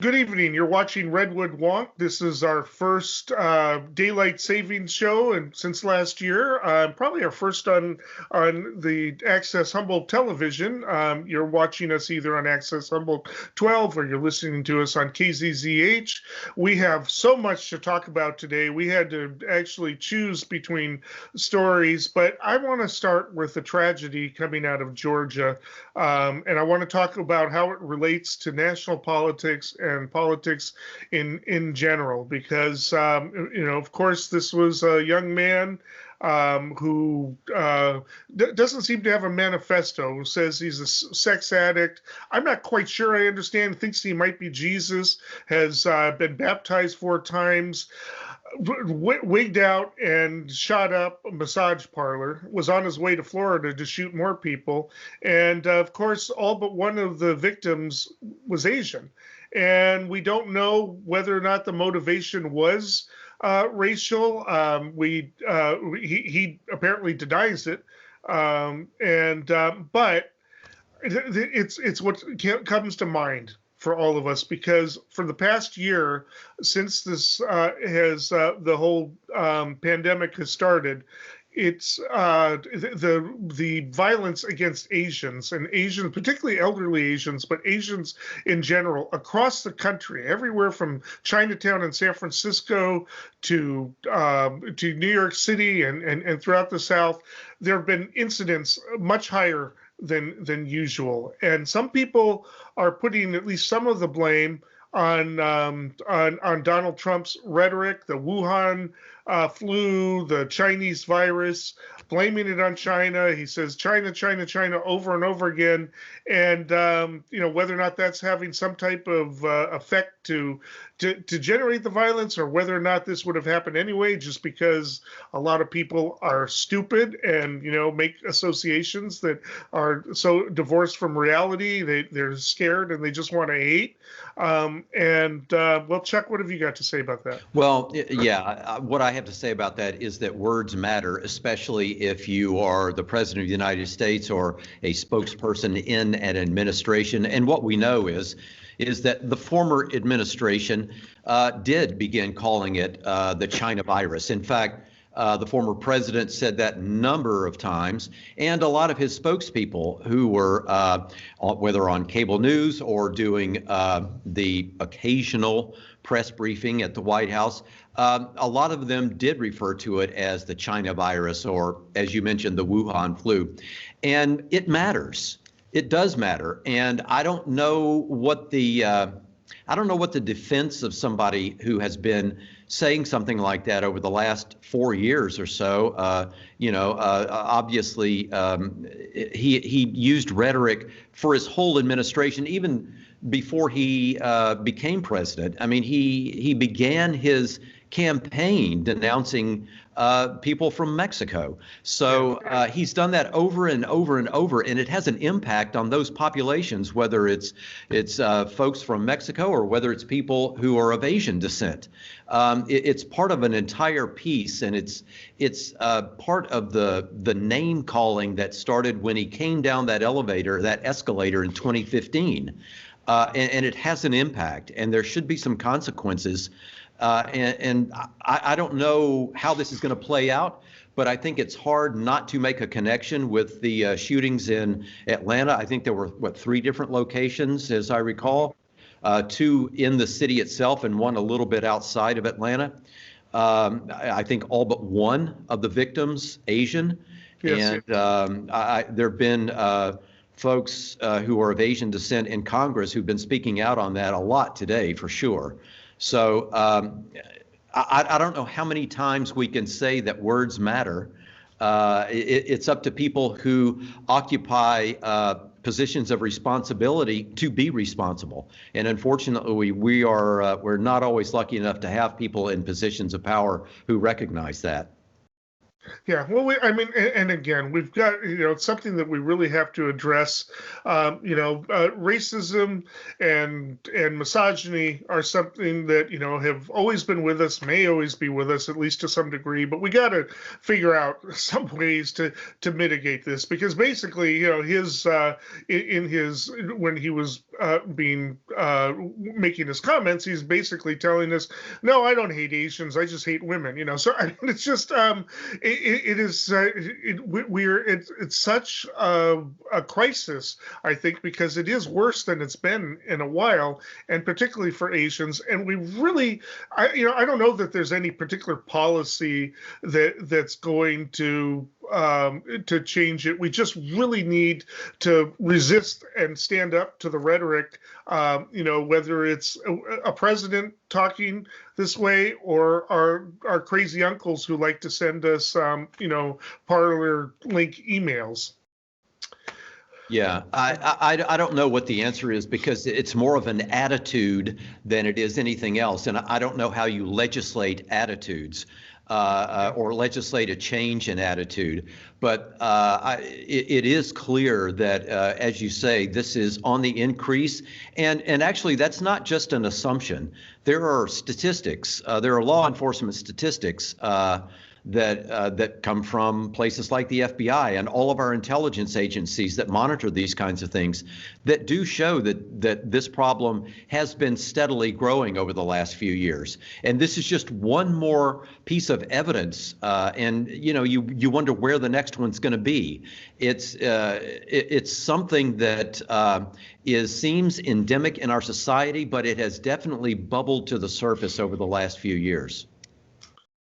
Good evening. You're watching Redwood Wonk. This is our first daylight savings show, and since last year, probably our first on the Access Humboldt television. You're watching us either on Access Humboldt 12 or you're listening to us on KZZH. We have so much to talk about today. We had to actually choose between stories, but I want to start with the tragedy coming out of Georgia, and I want to talk about how it relates to national politics and politics in general, because of course, this was a young man who doesn't seem to have a manifesto, who says he's a sex addict. I'm not quite sure I understand, thinks he might be Jesus, has been baptized 4 times, wigged out and shot up a massage parlor, was on his way to Florida to shoot more people. And of course, all but one of the victims was Asian. And we don't know whether or not the motivation was racial. He apparently denies it. But it's what comes to mind for all of us, because for the past year, since this the whole pandemic has started, it's the violence against Asians, and Asians, particularly elderly Asians, but Asians in general across the country, everywhere from Chinatown in San Francisco to New York City and throughout the South, there have been incidents much higher than usual. And some people are putting at least some of the blame on Donald Trump's rhetoric, the Wuhan flu, the Chinese virus, blaming it on China. He says China, China, China over and over again. And, whether or not that's having some type of effect to generate the violence, or whether or not this would have happened anyway, just because a lot of people are stupid and, make associations that are so divorced from reality. They're scared and they just want to hate. Well, Chuck, what have you got to say about that? Well, yeah, what I have to say about that is that words matter, especially if you are the president of the United States or a spokesperson in an administration. And what we know is that the former administration did begin calling it the China virus. In fact, the former president said that a number of times, and a lot of his spokespeople who were, whether on cable news or doing the occasional press briefing at the White House, a lot of them did refer to it as the China virus, or, as you mentioned, the Wuhan flu. And it matters. It does matter. And I don't know what the defense of somebody who has been saying something like that over the last 4 years or so. Obviously, he used rhetoric for his whole administration, even before he became president. I mean, he began his campaign denouncing people from Mexico. So he's done that over and over and over, and it has an impact on those populations, whether it's folks from Mexico or whether it's people who are of Asian descent. It's part of an entire piece, and it's part of the name calling that started when he came down that escalator in 2015. And it has an impact, and there should be some consequences. And I don't know how this is going to play out, but I think it's hard not to make a connection with the shootings in Atlanta. I think there were, 3 different locations, as I recall, 2 in the city itself and 1 a little bit outside of Atlanta. I think all but 1 of the victims Asian. Yes. And there have been folks who are of Asian descent in Congress who've been speaking out on that a lot today, for sure. So I don't know how many times we can say that words matter. It's up to people who occupy positions of responsibility to be responsible. And unfortunately, we're not always lucky enough to have people in positions of power who recognize that. Yeah, well, I mean, and again, we've got, it's something that we really have to address. Racism and misogyny are something that, have always been with us, may always be with us, at least to some degree. But we got to figure out some ways to mitigate this, because basically, his in his when he was being making his comments, he's basically telling us, no, I don't hate Asians, I just hate women. So I mean, it's just it is it's such a crisis, I think, because it is worse than it's been in a while, and particularly for Asians. And we really, I don't know that there's any particular policy that's going to change it. We just really need to resist and stand up to the rhetoric, whether it's a president talking this way or our crazy uncles who like to send us, parlor link emails. Yeah, I don't know what the answer is, because it's more of an attitude than it is anything else. And I don't know how you legislate attitudes or legislate a change in attitude. But it is clear that, as you say, this is on the increase. And actually, that's not just an assumption. There are statistics. There are law enforcement statistics that come from places like the FBI and all of our intelligence agencies that monitor these kinds of things, that do show that this problem has been steadily growing over the last few years. And this is just one more piece of evidence. And you wonder where the next one's going to be. It's something that seems endemic in our society, but it has definitely bubbled to the surface over the last few years.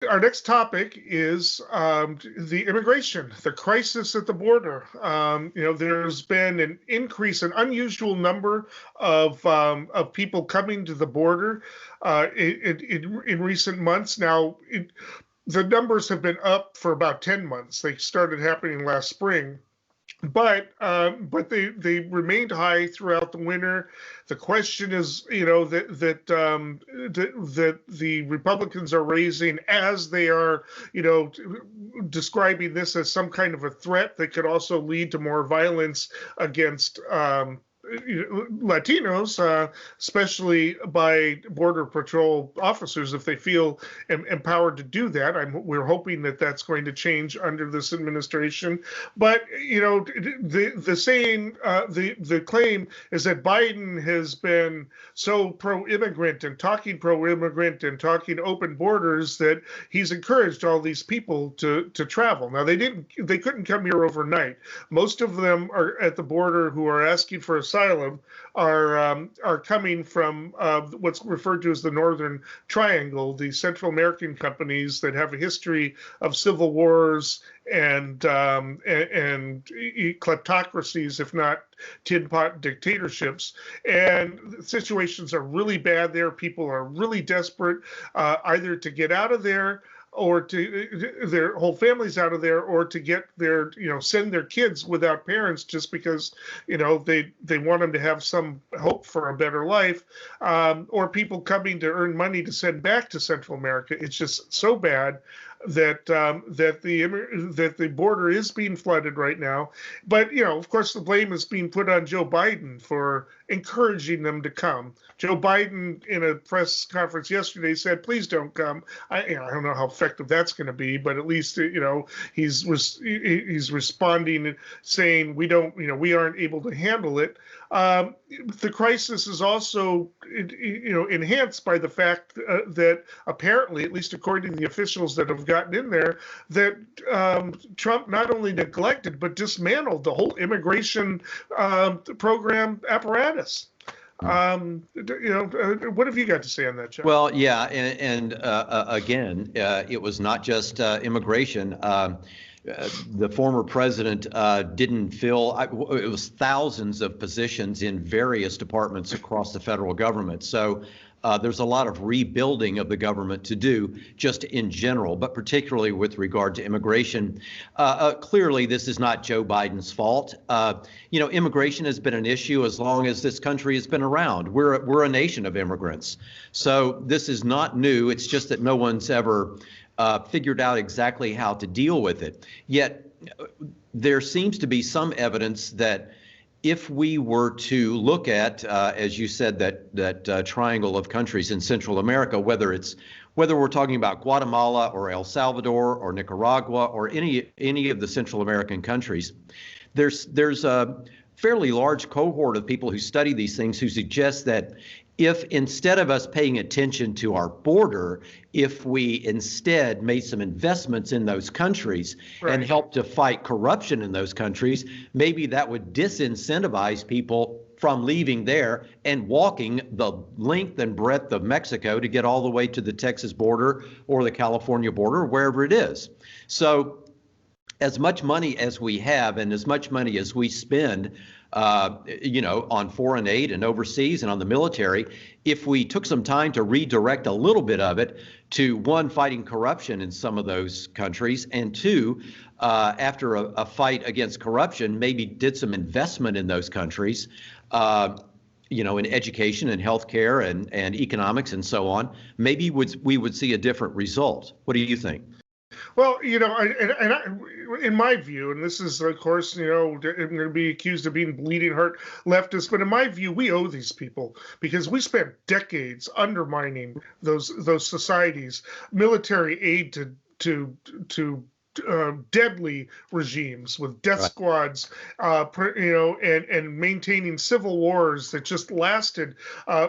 Our next topic is the immigration, the crisis at the border. There's been an increase, an unusual number of people coming to the border in recent months. Now, the numbers have been up for about 10 months. They started happening last spring. But they remained high throughout the winter. The question is, that the Republicans are raising, as they are, describing this as some kind of a threat that could also lead to more violence against Latinos, especially by Border Patrol officers, if they feel empowered to do that. We're hoping that that's going to change under this administration. But the saying, the claim is that Biden has been so pro-immigrant and talking pro-immigrant and talking open borders that he's encouraged all these people to travel. Now, they couldn't come here overnight. Most of them are at the border who are asking for asylum are coming from what's referred to as the Northern Triangle, the Central American companies that have a history of civil wars and kleptocracies, if not tin pot dictatorships. And situations are really bad there. People are really desperate, either to get out of there, or to their whole families out of there, or to get their, send their kids without parents just because, they want them to have some hope for a better life, or people coming to earn money to send back to Central America. It's just so bad that the border is being flooded right now. But, of course, the blame is being put on Joe Biden for encouraging them to come. Joe Biden, in a press conference yesterday, said, please don't come. I don't know how effective that's going to be, but at least, he's responding, saying we aren't able to handle it. The crisis is also, enhanced by the fact that apparently, at least according to the officials that have gotten in there, that Trump not only neglected but dismantled the whole immigration program apparatus. What have you got to say on that, Chuck? Well, yeah, and again, it was not just immigration. The former president didn't fill, it was thousands of positions in various departments across the federal government. So there's a lot of rebuilding of the government to do just in general, but particularly with regard to immigration. Clearly, this is not Joe Biden's fault. Immigration has been an issue as long as this country has been around. We're a nation of immigrants. So this is not new. It's just that no one's ever figured out exactly how to deal with it. Yet there seems to be some evidence that if we were to look at, as you said, that triangle of countries in Central America, whether we're talking about Guatemala or El Salvador or Nicaragua or any of the Central American countries, there's a fairly large cohort of people who study these things who suggest that if instead of us paying attention to our border, if we instead made some investments in those countries and helped to fight corruption in those countries, maybe that would disincentivize people from leaving there and walking the length and breadth of Mexico to get all the way to the Texas border or the California border, wherever it is. So as much money as we have and as much money as we spend on foreign aid and overseas and on the military, if we took some time to redirect a little bit of it to, one, fighting corruption in some of those countries, and two, after a fight against corruption, maybe did some investment in those countries, in education and healthcare and economics and so on, maybe we would see a different result. What do you think? Well, in my view, and this is, of course, I'm going to be accused of being bleeding heart leftist, but in my view, we owe these people because we spent decades undermining those societies, military aid to deadly regimes with death squads, and maintaining civil wars that just lasted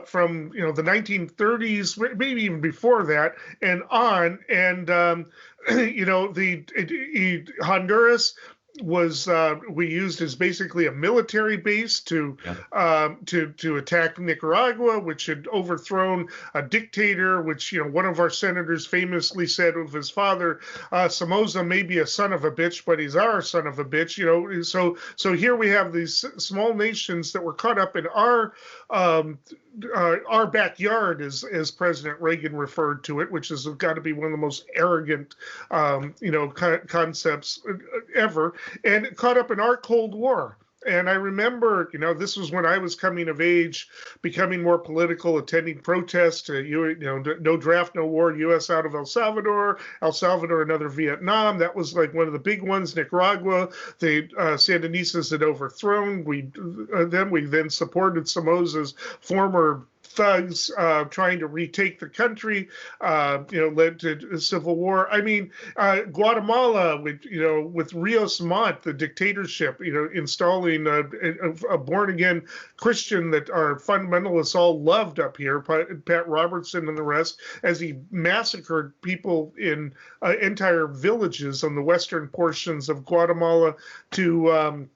from the 1930s, maybe even before that, and on. And Honduras was we used as basically a military base to attack Nicaragua, which had overthrown a dictator, which one of our senators famously said of his father, Somoza may be a son of a bitch, but he's our son of a bitch. So here we have these small nations that were caught up in our backyard, as President Reagan referred to it, which has got to be one of the most arrogant concepts ever, and caught up in our Cold War. And I remember, this was when I was coming of age, becoming more political, attending protests, no draft, no war, U.S. out of El Salvador, another Vietnam. That was like one of the big ones. Nicaragua, the Sandinistas had overthrown. We then supported Somoza's former thugs trying to retake the country, led to a civil war. I mean, Guatemala, with Rios Montt, the dictatorship, installing a born-again Christian that our fundamentalists all loved up here, Pat Robertson and the rest, as he massacred people in entire villages on the western portions of Guatemala to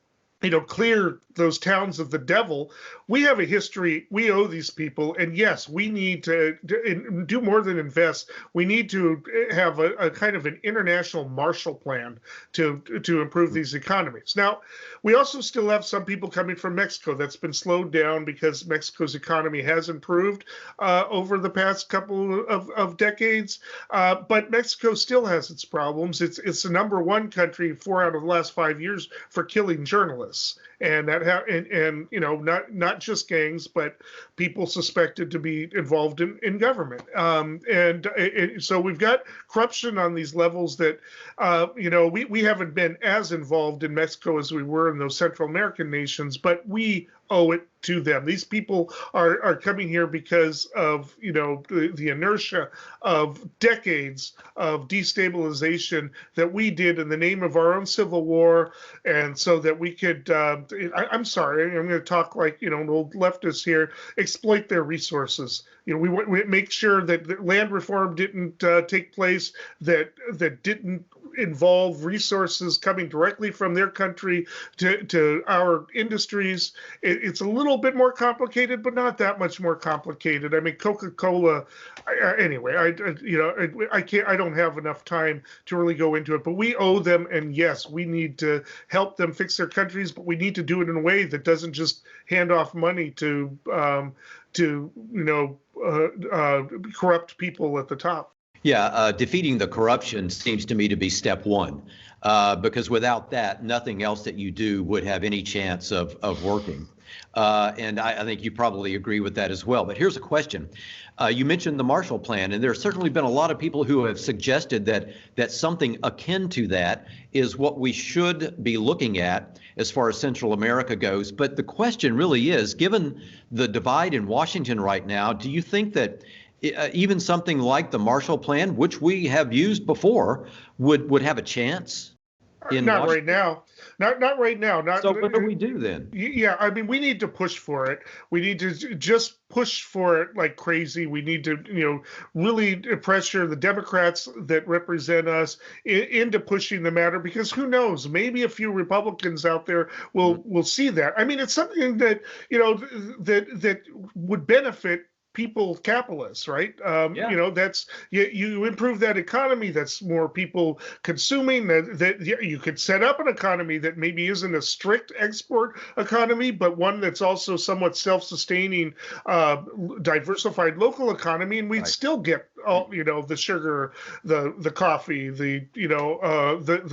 clear those towns of the devil. We have a history. We owe these people. And yes, we need to do more than invest. We need to have a kind of an international Marshall Plan to improve these economies. Now, we also still have some people coming from Mexico. That's been slowed down because Mexico's economy has improved over the past couple of decades. But Mexico still has its problems. It's the number one country 4 out of the last 5 years for killing journalists. And that not just gangs, but people suspected to be involved in government. So we've got corruption on these levels that we haven't been as involved in Mexico as we were in those Central American nations, but we owe it to them. These people are coming here because of the inertia of decades of destabilization that we did in the name of our own civil war, and so that we could I'm sorry, I'm going to talk like an old leftist here, exploit their resources. We make sure that land reform didn't take place, that didn't involve resources coming directly from their country to our industries. It's a little bit more complicated, but not that much more complicated. I mean, Coca-Cola. Anyway, I don't have enough time to really go into it. But we owe them, and yes, we need to help them fix their countries. But we need to do it in a way that doesn't just hand off money to corrupt people at the top. Yeah, defeating the corruption seems to me to be step one. because without that, nothing else that you do would have any chance of working. And I think you probably agree with that as well. But here's a question. You mentioned the Marshall Plan, and there's certainly been a lot of people who have suggested that something akin to that is what we should be looking at as far as Central America goes. But the question really is, given the divide in Washington right now, do you think that even something like the Marshall Plan, which we have used before, would have a chance? Not right now. Not right now. So what do we do then? Yeah, I mean, we need to push for it. We need to just push for it like crazy. We need to, really pressure the Democrats that represent us into pushing the matter, because who knows? Maybe a few Republicans out there will see that. I mean, it's something that, that would benefit people, capitalists, right? That's you improve that economy. That's more people consuming. That you could set up an economy that maybe isn't a strict export economy, but one that's also somewhat self-sustaining, diversified local economy, and we'd still get all the sugar, the coffee, the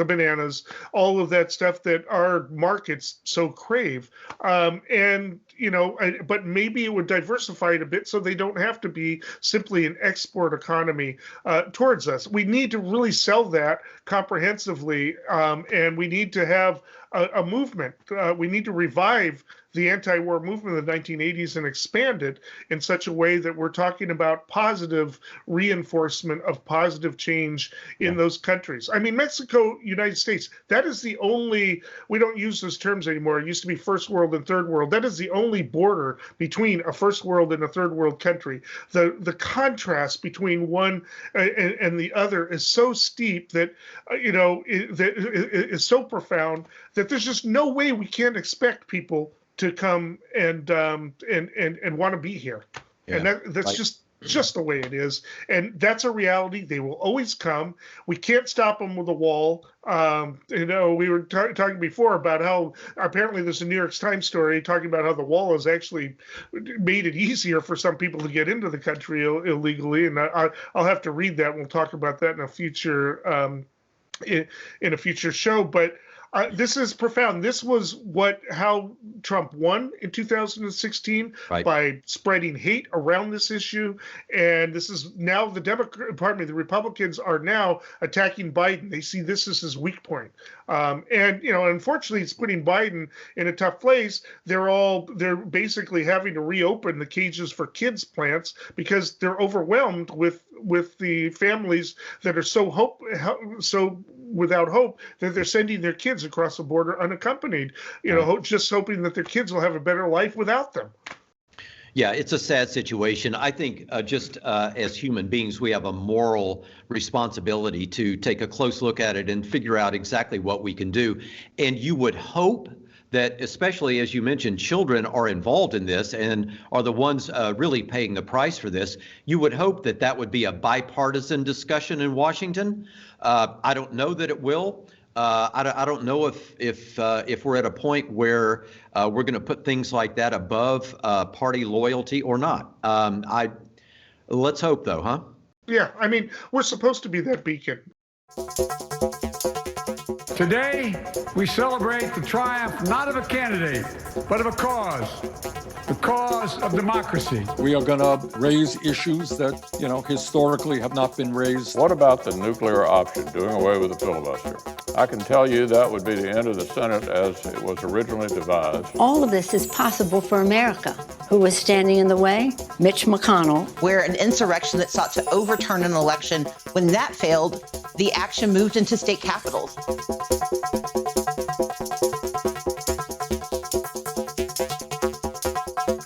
bananas, all of that stuff that our markets so crave, but maybe it would diversify it a bit so they don't have to be simply an export economy towards us. We need to really sell that comprehensively, and we need to have a movement. We need to revive the anti-war movement of the 1980s and expand it in such a way that we're talking about positive reinforcement of positive change in those countries. I mean, Mexico, United States, that is the only, we don't use those terms anymore. It used to be first world and third world. That is the only border between a first world and a third world country. The contrast between one and the other is so steep that, is so profound that there's just no way we can't expect people to come and want to be here. Yeah, and that's just the way it is. And that's a reality. They will always come. We can't stop them with a wall. We were talking before about how apparently there's a New York Times story talking about how the wall has actually made it easier for some people to get into the country illegally. And I'll have to read that. We'll talk about that in a future in a future show. But this is profound. This was how Trump won in 2016 by spreading hate around this issue, and this is now the Republicans are now attacking Biden. They see this as his weak point, and unfortunately, it's putting Biden in a tough place. They're basically having to reopen the cages for kids plants because they're overwhelmed with the families that are so without hope that they're sending their kids across the border unaccompanied, just hoping that their kids will have a better life without them. Yeah, it's a sad situation. I think just as human beings, we have a moral responsibility to take a close look at it and figure out exactly what we can do. And you would hope that, especially as you mentioned, children are involved in this and are the ones really paying the price for this. You would hope that would be a bipartisan discussion in Washington. I don't know that it will. I don't know if we're at a point where we're going to put things like that above party loyalty or not. Let's hope, though, huh? Yeah, I mean, we're supposed to be that beacon. Today, we celebrate the triumph not of a candidate, but of a cause. The cause of democracy. We are going to raise issues that, historically have not been raised. What about the nuclear option, doing away with the filibuster? I can tell you that would be the end of the Senate as it was originally devised. All of this is possible for America. Who was standing in the way? Mitch McConnell. Where an insurrection that sought to overturn an election, when that failed, the action moved into state capitals.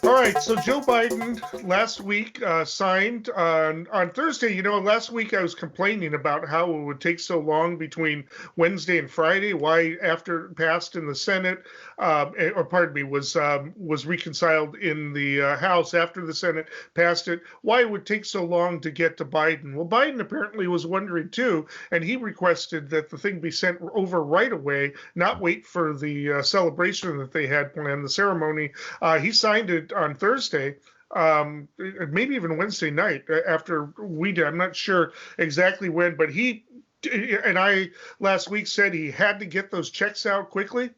All right, so Joe Biden last week signed on Thursday. Last week I was complaining about how it would take so long between Wednesday and Friday. Why, after it passed in the Senate, was reconciled in the House after the Senate passed it, why it would take so long to get to Biden. Well, Biden apparently was wondering too, and he requested that the thing be sent over right away, not wait for the celebration that they had planned, the ceremony. He signed it on Thursday, maybe even Wednesday night after we did. I'm not sure exactly when, but he and I last week said he had to get those checks out quickly,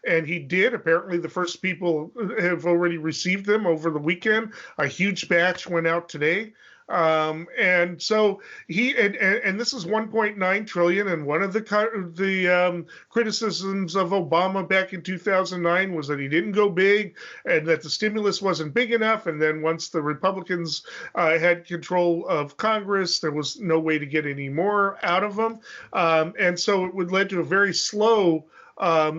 and he did. Apparently, the first people have already received them over the weekend. A huge batch went out today. And so and this is 1.9 trillion. And one of the criticisms of Obama back in 2009 was that he didn't go big and that the stimulus wasn't big enough. And then once the Republicans had control of Congress, there was no way to get any more out of them. And so it would lead to a very slow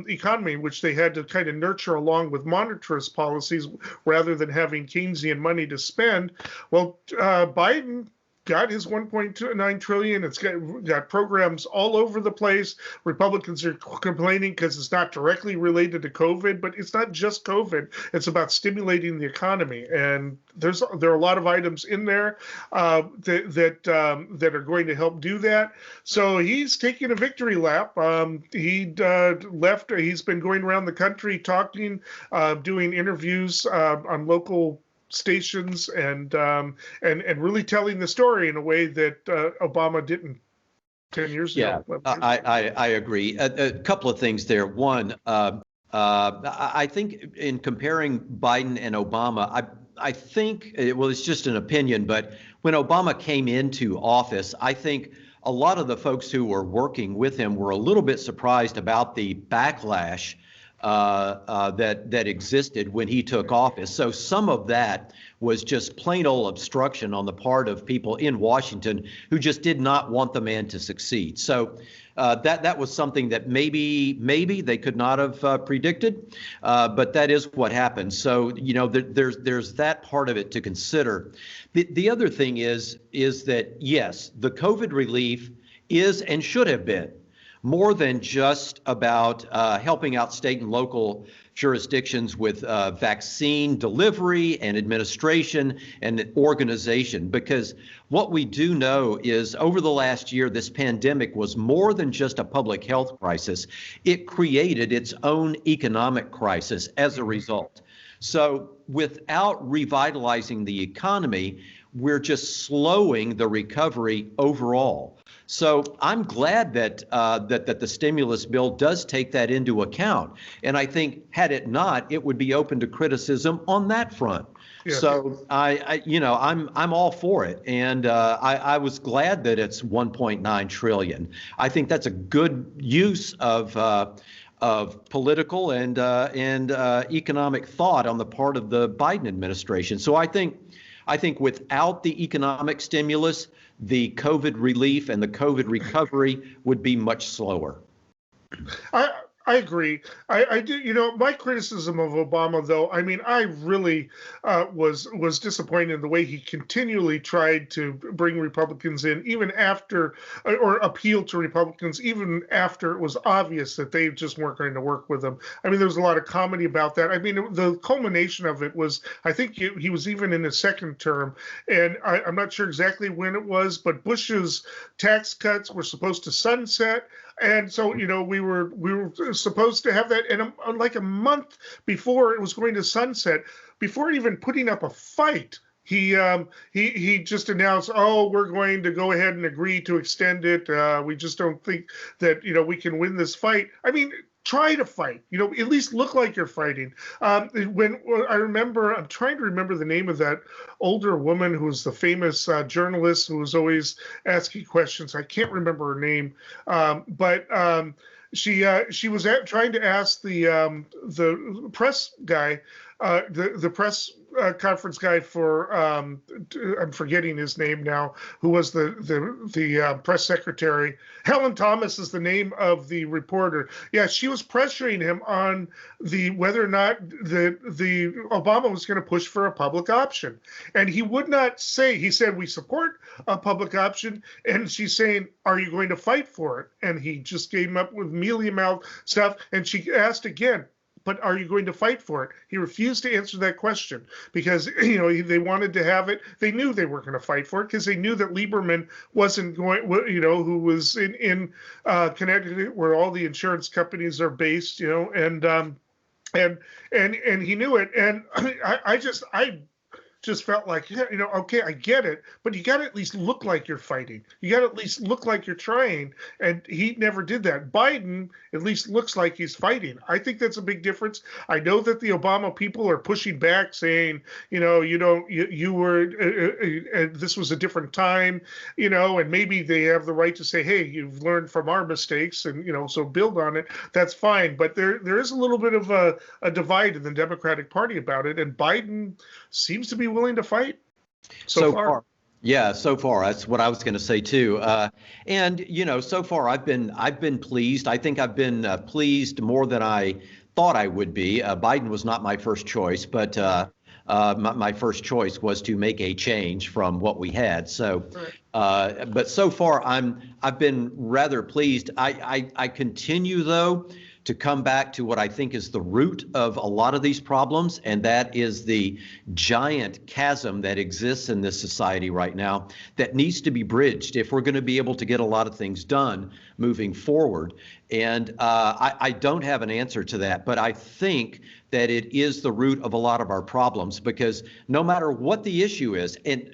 economy, which they had to kind of nurture along with monetarist policies rather than having Keynesian money to spend. Well, Biden got his 1.9 trillion. It's got programs all over the place. Republicans are complaining because it's not directly related to COVID, but it's not just COVID. It's about stimulating the economy, and there are a lot of items in there that are going to help do that. So he's taking a victory lap. He left. He's been going around the country talking, doing interviews on local stations and really telling the story in a way that Obama didn't 10 years ago. I agree. A couple of things there. One, I think in comparing Biden and Obama, I think, well, it's just an opinion, but when Obama came into office, I think a lot of the folks who were working with him were a little bit surprised about the backlash that existed when he took office. So some of that was just plain old obstruction on the part of people in Washington who just did not want the man to succeed. So that was something that maybe they could not have predicted, but that is what happened. So there's that part of it to consider. The other thing is that yes, the COVID relief is and should have been more than just about helping out state and local jurisdictions with vaccine delivery and administration and organization. Because what we do know is over the last year, this pandemic was more than just a public health crisis. It created its own economic crisis as a result. So without revitalizing the economy, we're just slowing the recovery overall. So I'm glad that the stimulus bill does take that into account. And I think had it not, it would be open to criticism on that front. Yeah. So I'm all for it. And I was glad that it's 1.9 trillion. I think that's a good use of political and economic thought on the part of the Biden administration. So I think without the economic stimulus, the COVID relief and the COVID recovery would be much slower. I agree. I do. My criticism of Obama, though, I mean, I really was disappointed in the way he continually tried to bring Republicans in, even after, or appeal to Republicans, even after it was obvious that they just weren't going to work with him. I mean, there was a lot of comedy about that. I mean, the culmination of it was, I think he was even in his second term, and I'm not sure exactly when it was, but Bush's tax cuts were supposed to sunset. And so, we were supposed to have that, and like a month before it was going to sunset, before even putting up a fight, he just announced, we're going to go ahead and agree to extend it. We just don't think that we can win this fight. I mean, try to fight. At least look like you're fighting. I'm trying to remember the name of that older woman who was the famous journalist who was always asking questions. I can't remember her name, but she was trying to ask the press guy, the press conference guy for I'm forgetting his name now, who was the press secretary. Helen Thomas is the name of the reporter. Yeah, she was pressuring him on whether or not the Obama was going to push for a public option, and he would not say. He said, "We support a public option," and she's saying, "Are you going to fight for it?" And he just came up with mealy-mouthed stuff, and she asked again, "But are you going to fight for it?" He refused to answer that question because, they wanted to have it. They knew they weren't going to fight for it because they knew that Lieberman wasn't going, who was in Connecticut where all the insurance companies are based, and he knew it. And I just felt like, yeah, okay, I get it, but you got to at least look like you're fighting. You got to at least look like you're trying. And he never did that. Biden at least looks like he's fighting. I think that's a big difference. I know that the Obama people are pushing back, saying, you were, this was a different time, and maybe they have the right to say, hey, you've learned from our mistakes, and so build on it. That's fine. But there is a little bit of a divide in the Democratic Party about it, and Biden seems to be willing to fight so far. Yeah, so far that's what I was going to say too. And so far I've been pleased. I think I've been pleased more than I thought I would be. Biden was not my first choice, but my first choice was to make a change from what we had. So, but so far I've been rather pleased. I continue though to come back to what I think is the root of a lot of these problems, and that is the giant chasm that exists in this society right now that needs to be bridged if we're going to be able to get a lot of things done moving forward. And I don't have an answer to that, but I think that it is the root of a lot of our problems, because no matter what the issue is, and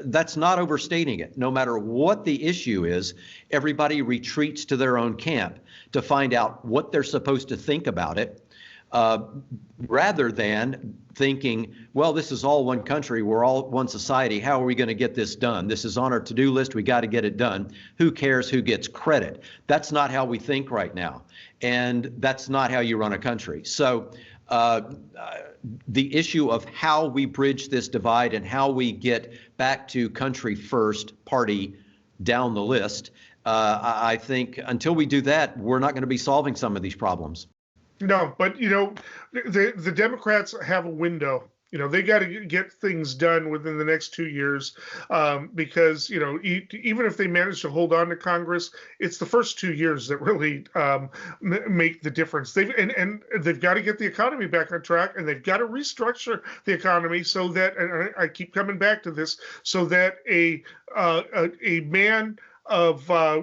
that's not overstating it, no matter what the issue is, everybody retreats to their own camp to find out what they're supposed to think about it, rather than thinking, well, this is all one country, we're all one society, how are we going to get this done? This is on our to-do list, we got to get it done. Who cares who gets credit? That's not how we think right now, and that's not how you run a country. So the issue of how we bridge this divide and how we get back to country first party down the list, I think until we do that, we're not going to be solving some of these problems. No, but the Democrats have a window. They got to get things done within the next 2 years, because even if they manage to hold on to Congress, it's the first 2 years that really make the difference. They've got to get the economy back on track, and they've got to restructure the economy so that, and I keep coming back to this, so that a man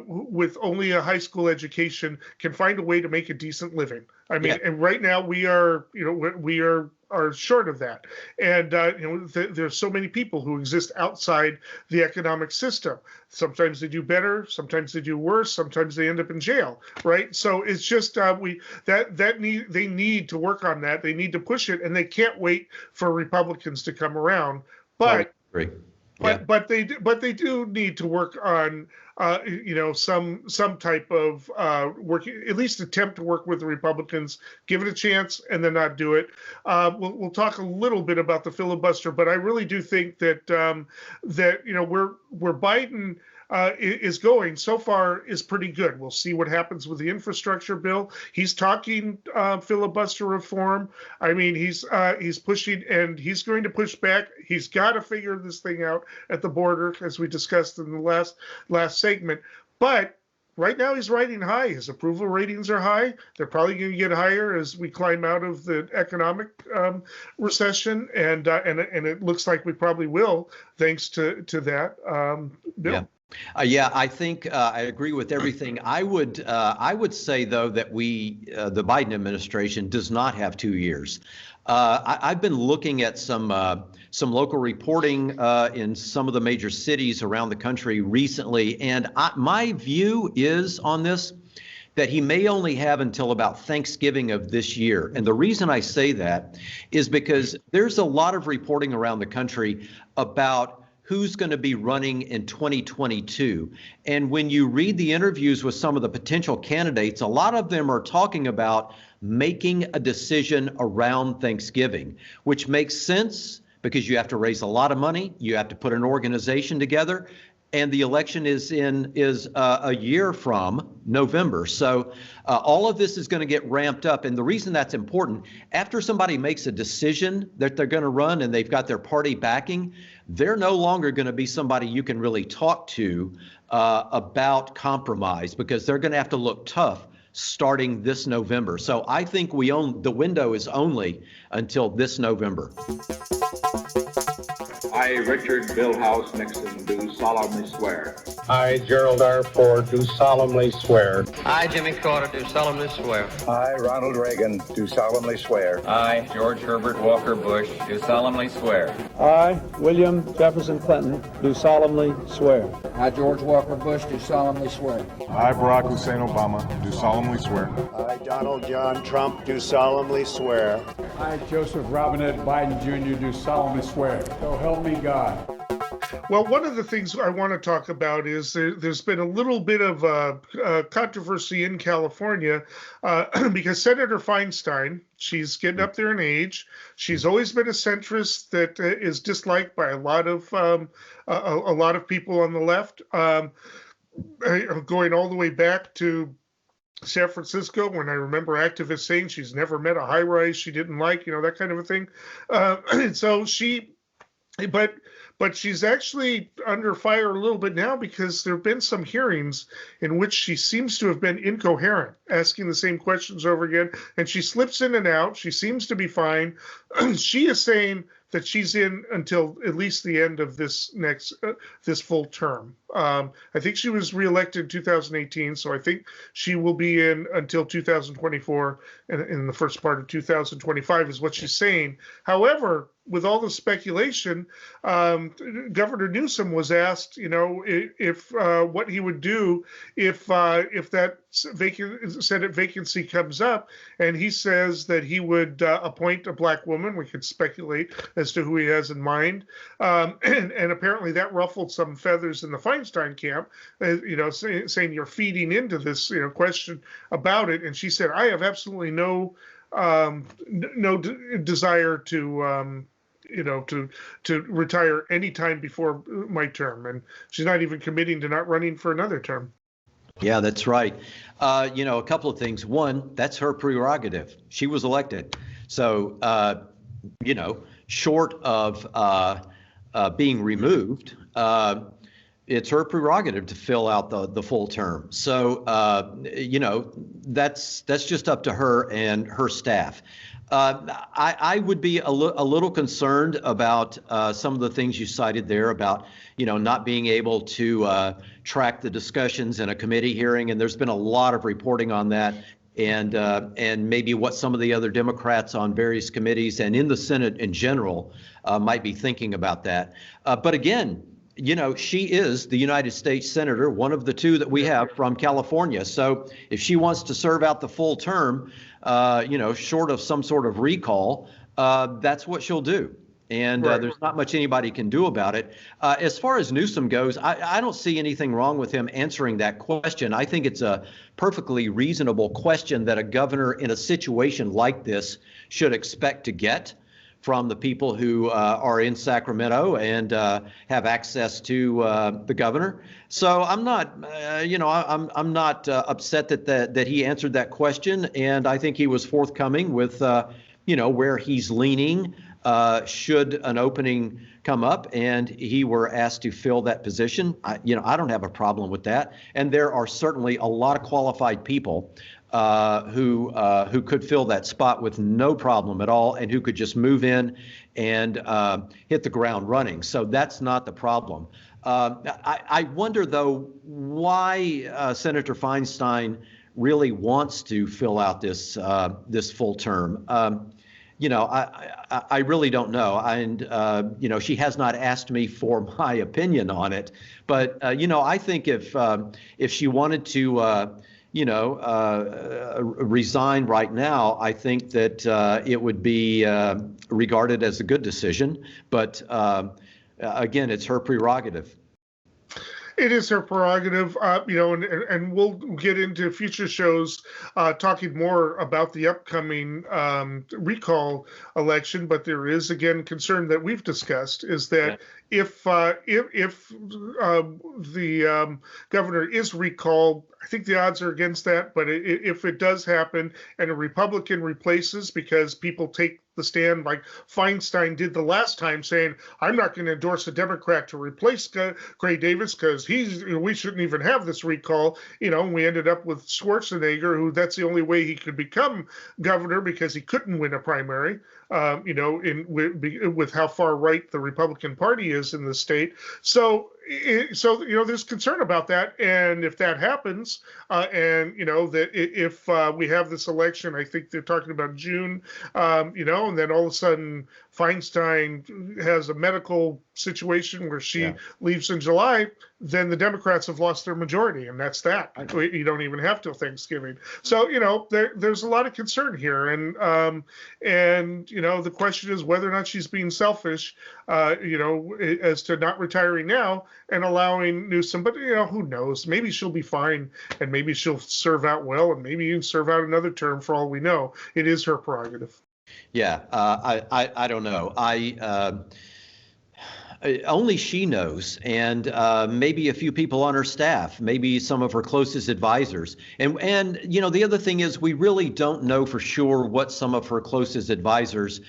with only a high school education can find a way to make a decent living. I mean, and right now we are short of that. And, there's so many people who exist outside the economic system. Sometimes they do better, sometimes they do worse, sometimes they end up in jail, right? So it's just, they need to work on that. They need to push it, and they can't wait for Republicans to come around. But, but they do need to work on, some type of work, at least attempt to work with the Republicans, give it a chance, and then not do it. We'll talk a little bit about the filibuster, but I really do think that where Biden is going so far is pretty good. We'll see what happens with the infrastructure bill. He's talking filibuster reform. I mean, he's pushing, and he's going to push back. He's got to figure this thing out at the border, as we discussed in the last segment. But right now he's riding high. His approval ratings are high. They're probably going to get higher as we climb out of the economic recession, and it looks like we probably will, thanks to that bill. Yeah. I think I agree with everything. I would say, though, that the Biden administration does not have 2 years. I've been looking at some local reporting in some of the major cities around the country recently, and my view is on this that he may only have until about Thanksgiving of this year. And the reason I say that is because there's a lot of reporting around the country about who's going to be running in 2022. And when you read the interviews with some of the potential candidates, a lot of them are talking about making a decision around Thanksgiving, which makes sense because you have to raise a lot of money, you have to put an organization together, and the election is a year from November. So all of this is going to get ramped up. And the reason that's important, after somebody makes a decision that they're going to run and they've got their party backing, they're no longer going to be somebody you can really talk to about compromise, because they're going to have to look tough starting this November. So I think the window is only until this November. I, Richard Billhouse Nixon, do solemnly swear I, Gerald R. Ford, do solemnly swear. I, Jimmy Carter, do solemnly swear. I, Ronald Reagan, do solemnly swear. I, George Herbert Walker Bush, do solemnly swear. I, William Jefferson Clinton, do solemnly swear. I, George Walker Bush, do solemnly swear. I, Barack Hussein Obama, do solemnly swear. I, Donald John Trump, do solemnly swear. I, Joseph Robinette Biden Jr., do solemnly swear. So help me God. Well, one of the things I want to talk about is there's been a little bit of controversy in California because Senator Feinstein, she's getting up there in age. She's always been a centrist that is disliked by a lot of people on the left, going all the way back to San Francisco, when I remember activists saying she's never met a high rise she didn't like, that kind of a thing. And so but she's actually under fire a little bit now because there have been some hearings in which she seems to have been incoherent, asking the same questions over again. And she slips in and out. She seems to be fine. She is saying that she's in until at least the end of this this full term. I think she was reelected in 2018, so I think she will be in until 2024, and in the first part of 2025 is what she's saying. However, with all the speculation, Governor Newsom was asked, if what he would do if that Senate vacancy comes up, and he says that he would appoint a black woman. We could speculate as to who he has in mind, and apparently that ruffled some feathers in the Feinstein camp, saying you're feeding into this question about it. And she said, I have absolutely no desire to retire any time before my term, and she's not even committing to not running for another term. Yeah, that's right. A couple of things. One, that's her prerogative. She was elected. So, short of being removed, it's her prerogative to fill out the full term. So, that's just up to her and her staff. I would be a little concerned about some of the things you cited there about, not being able to track the discussions in a committee hearing. And there's been a lot of reporting on that, and maybe what some of the other Democrats on various committees and in the Senate in general might be thinking about that. But again, she is the United States Senator, one of the two that we have from California. So if she wants to serve out the full term, short of some sort of recall, that's what she'll do. And there's not much anybody can do about it. As far as Newsom goes, I don't see anything wrong with him answering that question. I think it's a perfectly reasonable question that a governor in a situation like this should expect to get from the people who are in Sacramento and have access to the governor. So I'm not, I'm not upset that he answered that question, and I think he was forthcoming with, where he's leaning should an opening come up and he were asked to fill that position. I don't have a problem with that, and there are certainly a lot of qualified people who could fill that spot with no problem at all, and who could just move in and hit the ground running. So that's not the problem. I wonder, though, why Senator Feinstein really wants to fill out this full term. I really don't know. And, she has not asked me for my opinion on it. But, I think if she wanted to resign right now, I think that it would be regarded as a good decision. But again, it's her prerogative. It is her prerogative, and we'll get into future shows talking more about the upcoming recall election. But there is, again, concern that we've discussed is that if the governor is recalled, I think the odds are against that, but if it does happen and a Republican replaces because people take the stand like Feinstein did the last time, saying, I'm not going to endorse a Democrat to replace Gray Davis because we shouldn't even have this recall. We ended up with Schwarzenegger, who that's the only way he could become governor because he couldn't win a primary. With how far right the Republican Party is in the state. So there's concern about that, and if that happens, that if we have this election, I think they're talking about June, and then all of a sudden Feinstein has a medical situation where she leaves in July, then the Democrats have lost their majority, and that's that. You don't even have till Thanksgiving. So there's a lot of concern here, and the question is whether or not she's being selfish, as to not retiring now and allowing Newsom. But who knows? Maybe she'll be fine, and maybe she'll serve out well, and maybe even serve out another term for all we know. It is her prerogative. Yeah, I don't know. Only she knows, and maybe a few people on her staff, maybe some of her closest advisors. And the other thing is we really don't know for sure what some of her closest advisors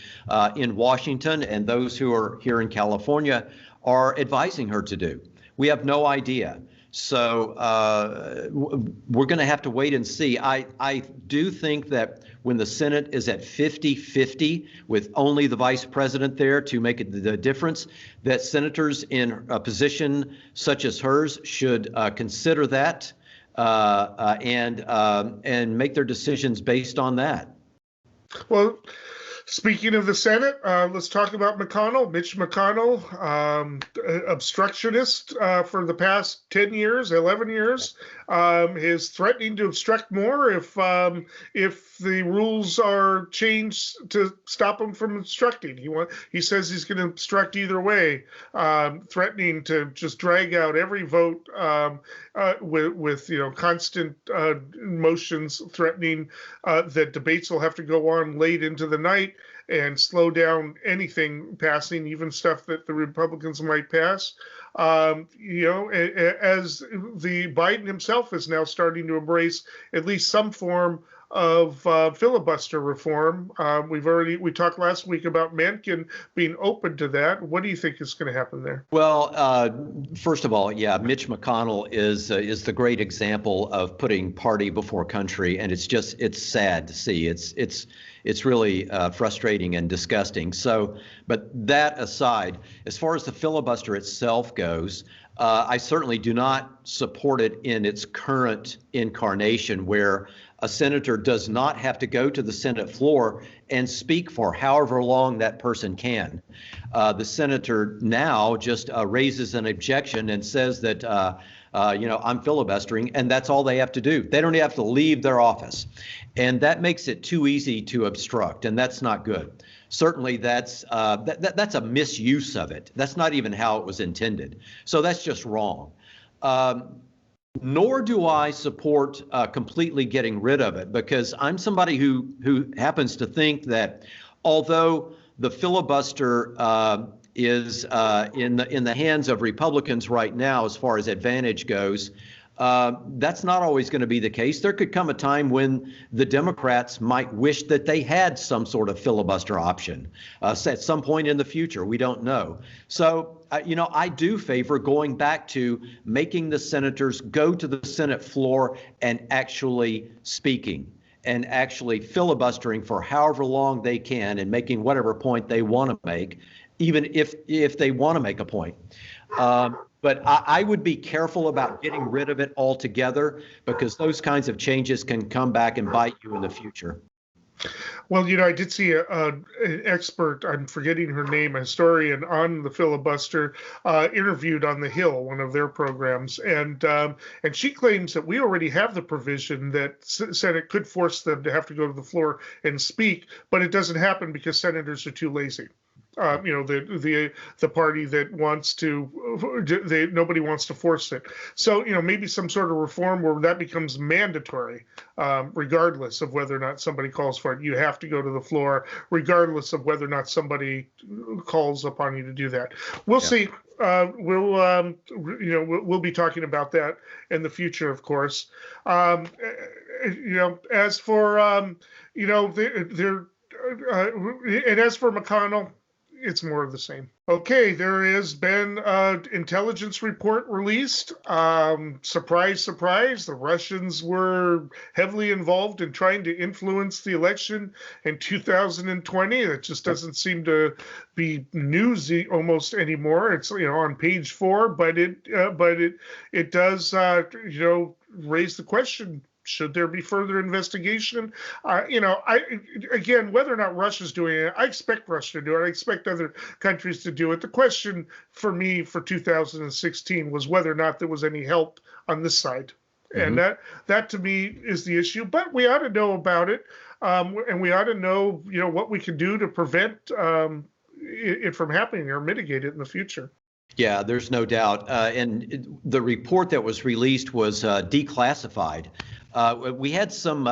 in Washington and those who are here in California are advising her to do. We have no idea. So we're going to have to wait and see. I do think that when the Senate is at 50-50 with only the vice president there to make it the difference, that senators in a position such as hers should consider that and make their decisions based on that. Well, speaking of the Senate, let's talk about McConnell. Mitch McConnell, obstructionist for the past 10 years, 11 years, is threatening to obstruct more if the rules are changed to stop him from obstructing. He says he's going to obstruct either way, threatening to just drag out every vote with constant motions, threatening that debates will have to go on late into the night and slow down anything passing, even stuff that the Republicans might pass. As the Biden himself is now starting to embrace at least some form of filibuster reform. We talked last week about Manchin being open to that. What do you think is going to happen there? Well, first of all, Mitch McConnell is the great example of putting party before country, and it's sad to see. It's really frustrating and disgusting. So, but that aside, as far as the filibuster itself goes, I certainly do not support it in its current incarnation, where a senator does not have to go to the Senate floor and speak for however long that person can. The senator now just raises an objection and says that, I'm filibustering, and that's all they have to do. They don't have to leave their office. And that makes it too easy to obstruct, and that's not good. Certainly that's a misuse of it. That's not even how it was intended. So that's just wrong. Nor do I support completely getting rid of it, because I'm somebody who happens to think that although the filibuster is in the hands of Republicans right now as far as advantage goes, that's not always going to be the case. There could come a time when the Democrats might wish that they had some sort of filibuster option at some point in the future. We don't know. So, I do favor going back to making the senators go to the Senate floor and actually speaking and actually filibustering for however long they can and making whatever point they want to make, even if they want to make a point. But I would be careful about getting rid of it altogether, because those kinds of changes can come back and bite you in the future. Well, I did see an expert, I'm forgetting her name, a historian on the filibuster, interviewed on The Hill, one of their programs. And she claims that we already have the provision that Senate could force them to have to go to the floor and speak, but it doesn't happen because senators are too lazy. the party that wants to, nobody wants to force it. So, maybe some sort of reform where that becomes mandatory, regardless of whether or not somebody calls for it. You have to go to the floor, regardless of whether or not somebody calls upon you to do that. We'll see. We'll be talking about that in the future, of course. As for and as for McConnell, it's more of the same. Okay, there has been an intelligence report released. Surprise, surprise, the Russians were heavily involved in trying to influence the election in 2020. It just doesn't seem to be newsy almost anymore. It's on page 4, but it does raise the question. Should there be further investigation? Again, whether or not Russia's doing it, I expect Russia to do it. I expect other countries to do it. The question for me for 2016 was whether or not there was any help on this side. Mm-hmm. And that to me is the issue. But we ought to know about it, and we ought to know, what we can do to prevent it from happening or mitigate it in the future. Yeah, there's no doubt. And the report that was released was declassified. We had some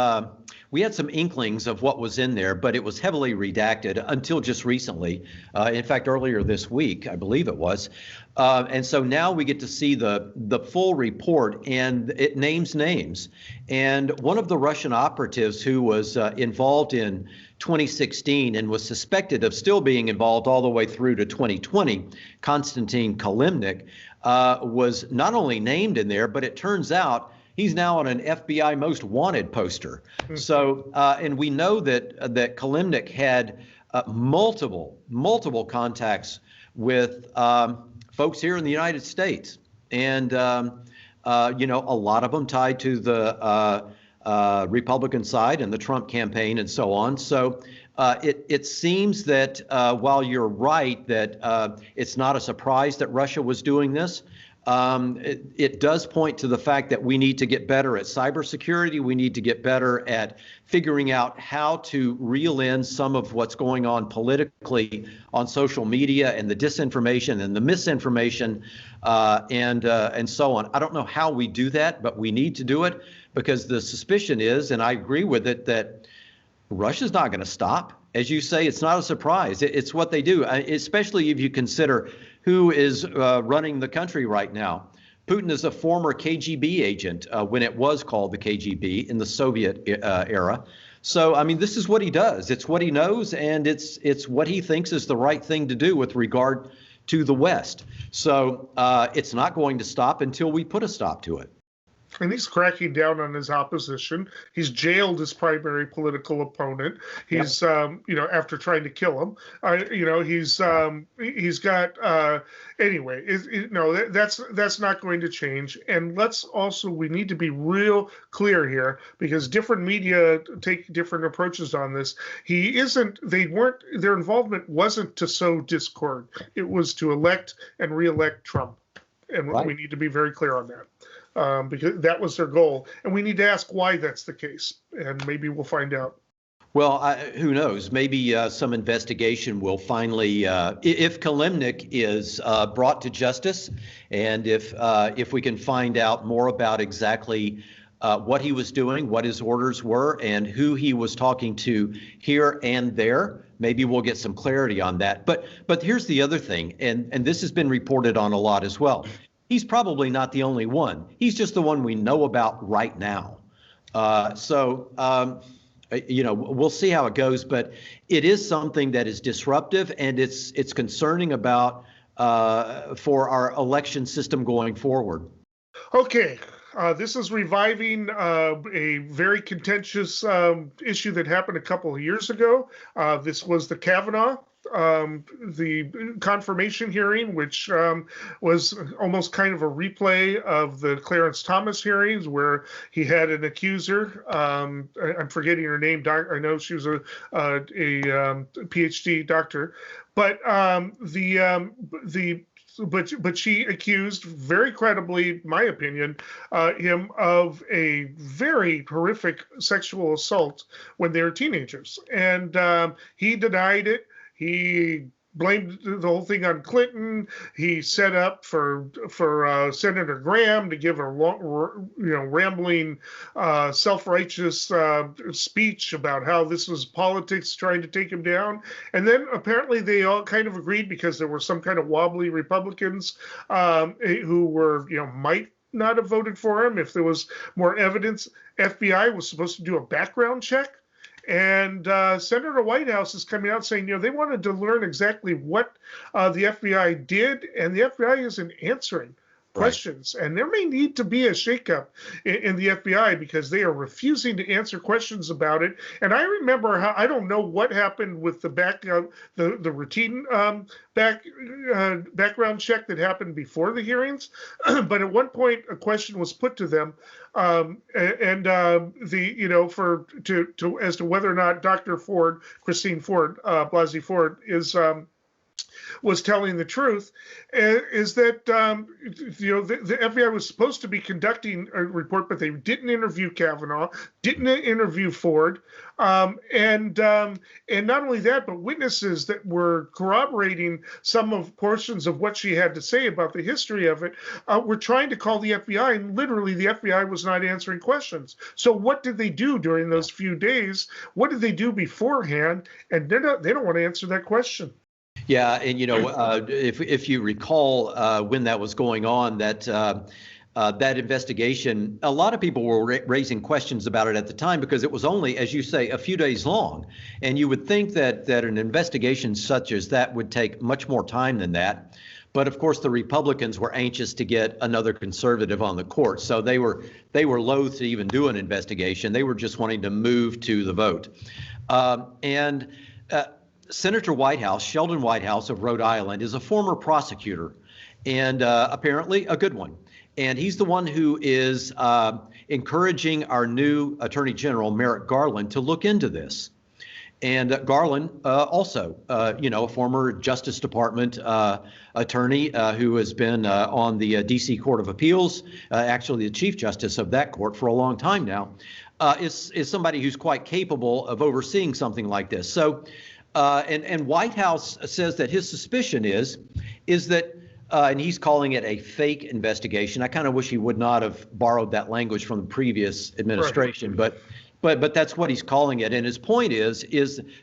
inklings of what was in there, but it was heavily redacted until just recently. In fact, earlier this week, I believe it was. And so now we get to see the full report, and it names names. And one of the Russian operatives who was involved in 2016 and was suspected of still being involved all the way through to 2020, Konstantin Kalimnik, was not only named in there, but it turns out he's now on an FBI most wanted poster. Mm-hmm. So, and we know that Kalimnik had multiple contacts with folks here in the United States, and a lot of them tied to the Republican side and the Trump campaign and so on. So it seems that while you're right that it's not a surprise that Russia was doing this, it does point to the fact that we need to get better at cybersecurity. We need to get better at figuring out how to reel in some of what's going on politically on social media and the disinformation and the misinformation and so on. I don't know how we do that, but we need to do it, because the suspicion is, and I agree with it, that Russia's not going to stop. As you say, it's not a surprise. It's what they do, especially if you consider who is running the country right now. Putin is a former KGB agent when it was called the KGB in the Soviet era. So, I mean, this is what he does. It's what he knows, and it's what he thinks is the right thing to do with regard to the West. So it's not going to stop until we put a stop to it. And he's cracking down on his opposition. He's jailed his primary political opponent. He's, after trying to kill him, he's got, anyway, that's not going to change. And we need to be real clear here, because different media take different approaches on this. Their involvement wasn't to sow discord. It was to elect and reelect Trump. And right. We need to be very clear on that. Because that was their goal. And we need to ask why that's the case. And maybe we'll find out. Well, who knows? Maybe some investigation will finally, if Kalimnik is brought to justice, and if we can find out more about exactly what he was doing, what his orders were, and who he was talking to here and there, maybe we'll get some clarity on that. But here's the other thing, and this has been reported on a lot as well. He's probably not the only one. He's just the one we know about right now. We'll see how it goes, but it is something that is disruptive, and it's concerning about for our election system going forward. Okay. This is reviving a very contentious issue that happened a couple of years ago. This was the Kavanaugh, the confirmation hearing, which was almost kind of a replay of the Clarence Thomas hearings, where he had an accuser. I'm forgetting her name. I know she was a PhD doctor, but But she accused, very credibly, my opinion, him of a very horrific sexual assault when they were teenagers. And he denied it. He blamed the whole thing on Clinton. He set up for Senator Graham to give a long, rambling, self-righteous speech about how this was politics trying to take him down. And then apparently they all kind of agreed, because there were some kind of wobbly Republicans who were, might not have voted for him if there was more evidence. FBI was supposed to do a background check. And Senator Whitehouse is coming out saying, they wanted to learn exactly what the FBI did, and the FBI isn't answering questions. Right. And there may need to be a shakeup in the FBI, because they are refusing to answer questions about it. And I remember how, I don't know what happened with the the routine background check that happened before the hearings, but at one point a question was put to them, as to whether or not Dr. Ford, Christine Ford, Blasey Ford, was telling the truth, is that the FBI was supposed to be conducting a report, but they didn't interview Kavanaugh, didn't interview Ford, and not only that, but witnesses that were corroborating some of portions of what she had to say about the history of it were trying to call the FBI, and literally the FBI was not answering questions. So what did they do during those few days? What did they do beforehand? And they don't want to answer that question. Yeah, and if you recall when that was going on, that investigation, a lot of people were raising questions about it at the time, because it was only, as you say, a few days long. And you would think that an investigation such as that would take much more time than that. But of course, the Republicans were anxious to get another conservative on the court, so they were loath to even do an investigation. They were just wanting to move to the vote, Senator Whitehouse, Sheldon Whitehouse of Rhode Island, is a former prosecutor, and apparently a good one. And he's the one who is encouraging our new Attorney General, Merrick Garland, to look into this. And Garland, also, a former Justice Department attorney who has been on the D.C. Court of Appeals, actually the Chief Justice of that court for a long time now, is somebody who's quite capable of overseeing something like this. So. And Whitehouse says that his suspicion is that, and he's calling it a fake investigation. I kind of wish he would not have borrowed that language from the previous administration, right. But that's what he's calling it. And his point is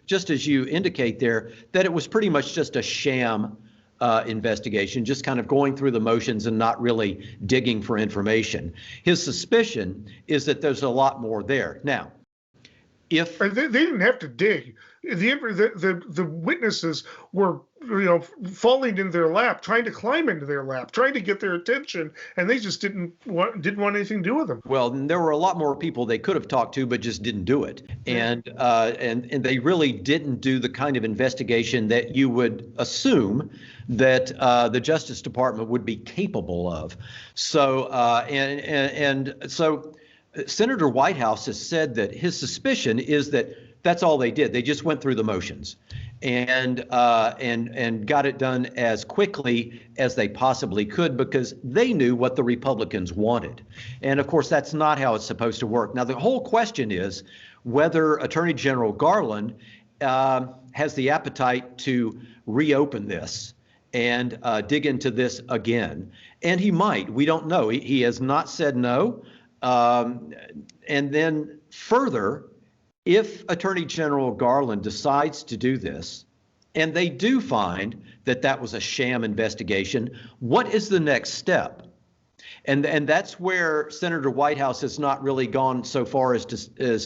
just as you indicate there, that it was pretty much just a sham investigation, just kind of going through the motions and not really digging for information. His suspicion is that there's a lot more there. Now, if they didn't have to dig. The witnesses were, falling in their lap, trying to climb into their lap, trying to get their attention, and they just didn't want anything to do with them. Well, there were a lot more people they could have talked to, but just didn't do it. And they really didn't do the kind of investigation that you would assume that the Justice Department would be capable of. So so Senator Whitehouse has said that his suspicion is that that's all they did. They just went through the motions and got it done as quickly as they possibly could, because they knew what the Republicans wanted. And of course, that's not how it's supposed to work. Now, the whole question is whether Attorney General Garland has the appetite to reopen this and dig into this again. And he might. We don't know. He has not said no. And then further, if Attorney General Garland decides to do this, and they do find that that was a sham investigation, what is the next step? And that's where Senator Whitehouse has not really gone so far as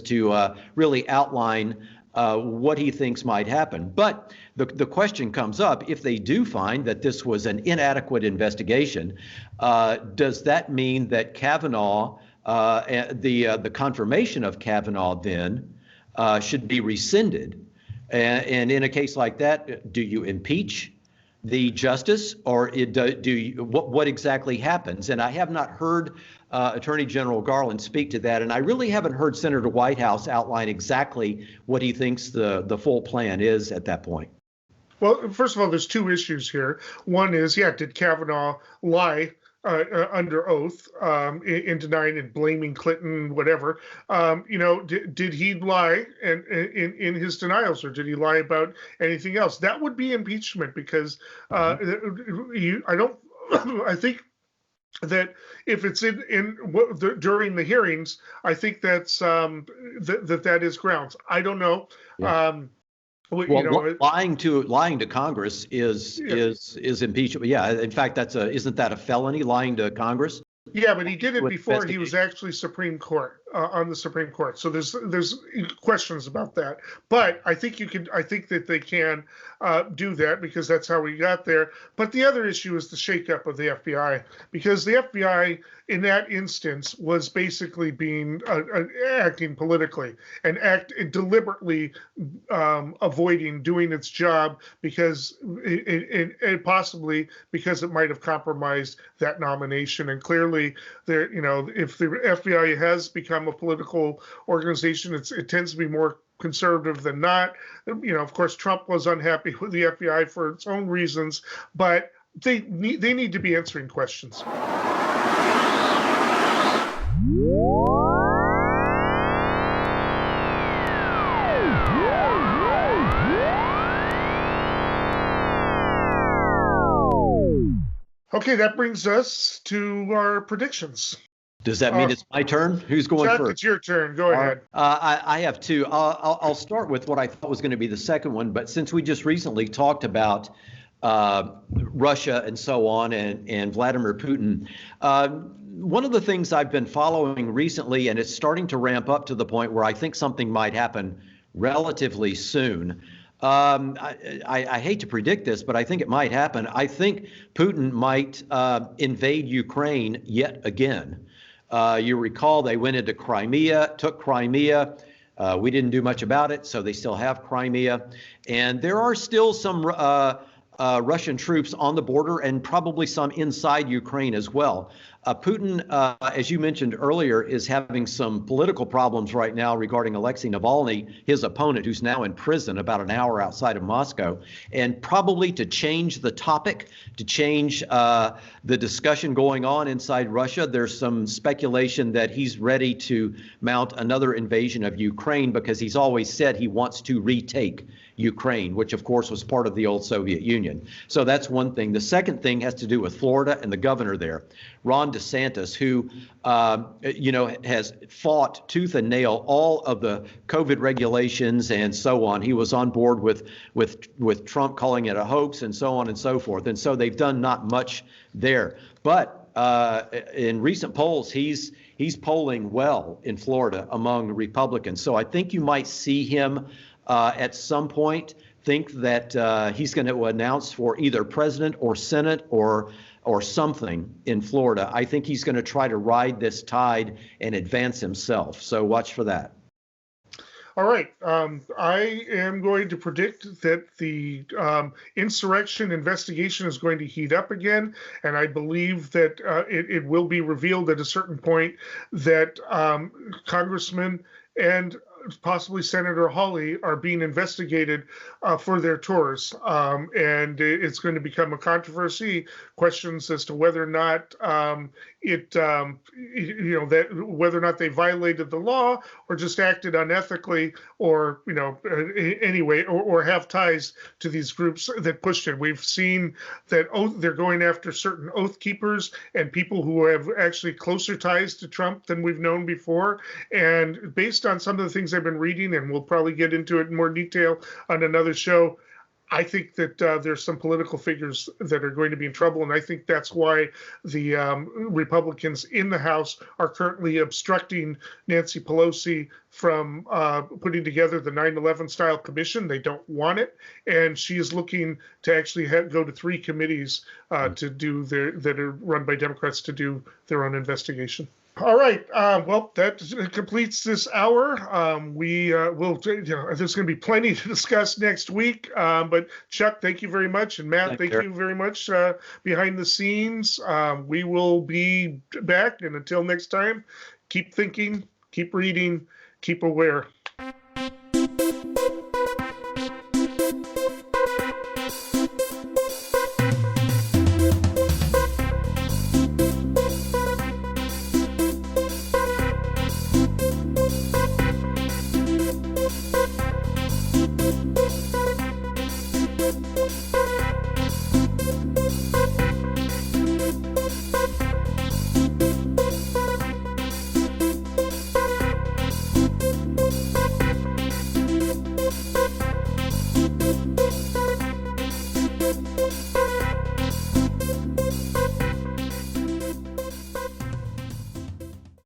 to really outline what he thinks might happen. But the question comes up, if they do find that this was an inadequate investigation, does that mean that Kavanaugh, the confirmation of Kavanaugh then, should be rescinded? And in a case like that, do you impeach the justice, or what exactly happens? And I have not heard Attorney General Garland speak to that, and I really haven't heard Senator Whitehouse outline exactly what he thinks the full plan is at that point. Well, first of all, there's two issues here. One is, did Kavanaugh lie under oath in denying and blaming Clinton, whatever. Did he lie in his denials, or did he lie about anything else? That would be impeachment, because I think that if it's during the hearings, I think that's that is grounds. I don't know. Yeah. Lying to Congress is impeachable. Yeah, in fact, isn't that a felony, lying to Congress? Yeah, but he did it before he was actually Supreme Court, on the Supreme Court. So there's questions about that. But I think that they can do that, because that's how we got there. But the other issue is the shakeup of the FBI, because the FBI in that instance was basically being acting politically and deliberately avoiding doing its job, because it possibly because it might have compromised that nomination. And clearly, if the FBI has become a political organization, it tends to be more conservative than not. Of course, Trump was unhappy with the FBI for its own reasons, but they need to be answering questions. Okay, that brings us to our predictions. Does that mean it's my turn? Who's going Chuck, first? It's your turn. Go ahead. I have two. I'll start with what I thought was going to be the second one, but since we just recently talked about Russia and so on, and Vladimir Putin, one of the things I've been following recently, and it's starting to ramp up to the point where I think something might happen relatively soon. I hate to predict this, but I think it might happen. I think Putin might invade Ukraine yet again. You recall they went into Crimea, took Crimea. We didn't do much about it, so they still have Crimea. And there are still some Russian troops on the border, and probably some inside Ukraine as well. Putin, as you mentioned earlier, is having some political problems right now regarding Alexei Navalny, his opponent, who's now in prison about an hour outside of Moscow. And probably to change the topic, to change the discussion going on inside Russia, there's some speculation that he's ready to mount another invasion of Ukraine, because he's always said he wants to retake Ukraine, which of course was part of the old Soviet Union. So that's one thing. The second thing has to do with Florida and the governor there, Ron DeSantis, who has fought tooth and nail all of the COVID regulations and so on. He was on board with Trump calling it a hoax and so on and so forth. And so they've done not much there. But in recent polls, he's polling well in Florida among Republicans. So I think you might see him at some point think that he's going to announce for either president or Senate or something in Florida. I think he's going to try to ride this tide and advance himself. So watch for that. All right. I am going to predict that the insurrection investigation is going to heat up again, and I believe that it will be revealed at a certain point that congressmen and possibly Senator Hawley are being investigated for their tours, and it's going to become a controversy. Questions as to whether or not whether or not they violated the law or just acted unethically, or anyway, or have ties to these groups that pushed it. We've seen that they're going after certain oath keepers and people who have actually closer ties to Trump than we've known before. And based on some of the things I've been reading, and we'll probably get into it in more detail on another show, I think that there's some political figures that are going to be in trouble, and I think that's why the Republicans in the House are currently obstructing Nancy Pelosi from putting together the 9/11 style commission. They don't want it, and she is looking to actually go to 3 committees that are run by Democrats to do their own investigation. All right. Well, that completes this hour. There's going to be plenty to discuss next week. But Chuck, thank you very much. And Matt, thank you very much behind the scenes. We will be back. And until next time, keep thinking, keep reading, keep aware.